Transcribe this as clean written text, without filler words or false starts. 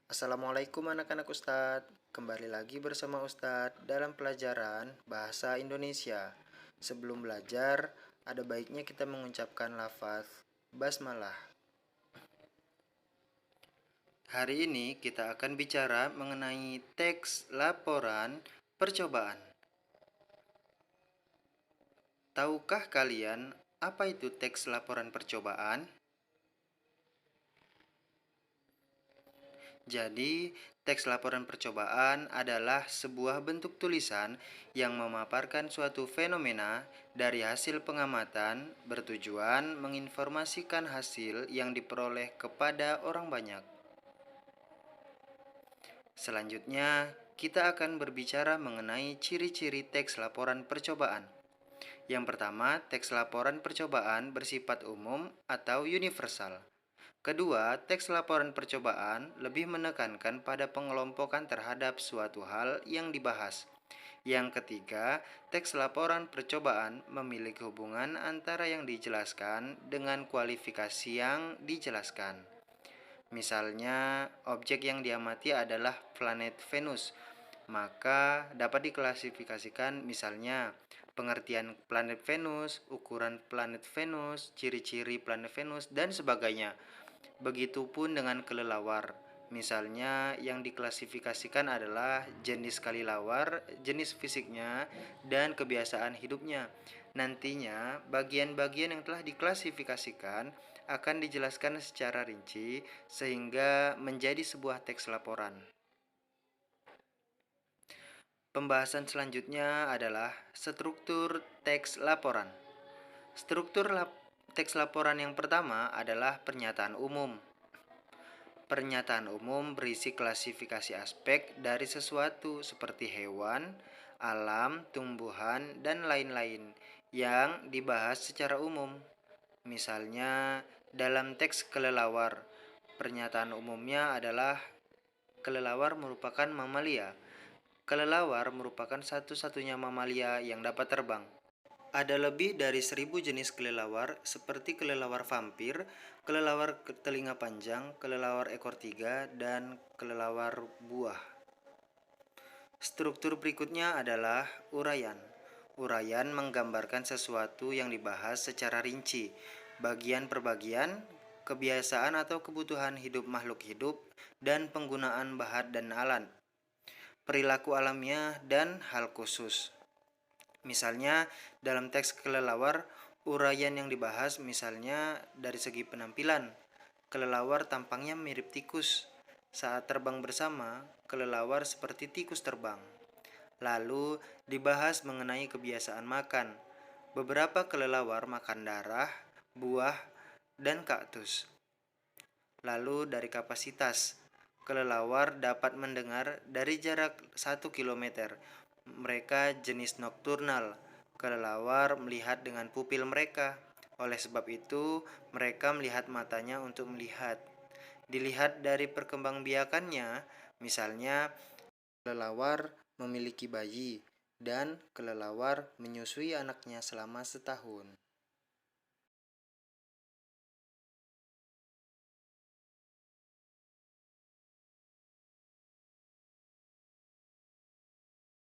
Assalamualaikum anak-anak Ustadz. Kembali lagi bersama Ustadz dalam pelajaran Bahasa Indonesia. Sebelum belajar, ada baiknya kita mengucapkan lafaz basmalah. Hari ini kita akan bicara mengenai teks laporan percobaan. Tahukah kalian apa itu teks laporan percobaan? Jadi, teks laporan percobaan adalah sebuah bentuk tulisan yang memaparkan suatu fenomena dari hasil pengamatan bertujuan menginformasikan hasil yang diperoleh kepada orang banyak. Selanjutnya, kita akan berbicara mengenai ciri-ciri teks laporan percobaan. Yang pertama, teks laporan percobaan bersifat umum atau universal. Kedua, teks laporan percobaan lebih menekankan pada pengelompokan terhadap suatu hal yang dibahas. Yang ketiga, teks laporan percobaan memiliki hubungan antara yang dijelaskan dengan kualifikasi yang dijelaskan. Misalnya, objek yang diamati adalah planet Venus, maka dapat diklasifikasikan misalnya pengertian planet Venus, ukuran planet Venus, ciri-ciri planet Venus, dan sebagainya. Begitupun dengan kelelawar. Misalnya yang diklasifikasikan adalah jenis kelelawar, jenis fisiknya, dan kebiasaan hidupnya. Nantinya, bagian-bagian yang telah diklasifikasikan akan dijelaskan secara rinci sehingga menjadi sebuah teks laporan. Pembahasan selanjutnya adalah struktur teks laporan. Struktur teks laporan yang pertama adalah pernyataan umum. Pernyataan umum berisi klasifikasi aspek dari sesuatu seperti hewan, alam, tumbuhan, dan lain-lain yang dibahas secara umum. Misalnya, dalam teks kelelawar, pernyataan umumnya adalah kelelawar merupakan mamalia. Kelelawar merupakan satu-satunya mamalia yang dapat terbang. Ada lebih dari 1.000 jenis kelelawar seperti kelelawar vampir, kelelawar telinga panjang, kelelawar ekor tiga, dan kelelawar buah. Struktur berikutnya adalah uraian. Uraian menggambarkan sesuatu yang dibahas secara rinci, bagian per bagian, kebiasaan atau kebutuhan hidup makhluk hidup, dan penggunaan bahan dan alat, perilaku alamiah, dan hal khusus. Misalnya, dalam teks kelelawar, uraian yang dibahas misalnya dari segi penampilan. Kelelawar tampangnya mirip tikus. Saat terbang bersama, kelelawar seperti tikus terbang. Lalu, dibahas mengenai kebiasaan makan. Beberapa kelelawar makan darah, buah, dan kaktus. Lalu dari kapasitas, kelelawar dapat mendengar dari jarak 1 km. Mereka jenis nokturnal. Kelelawar melihat dengan pupil mereka. Oleh sebab itu, mereka melihat matanya untuk melihat. Dilihat dari perkembangbiakannya, misalnya kelelawar memiliki bayi dan kelelawar menyusui anaknya selama setahun.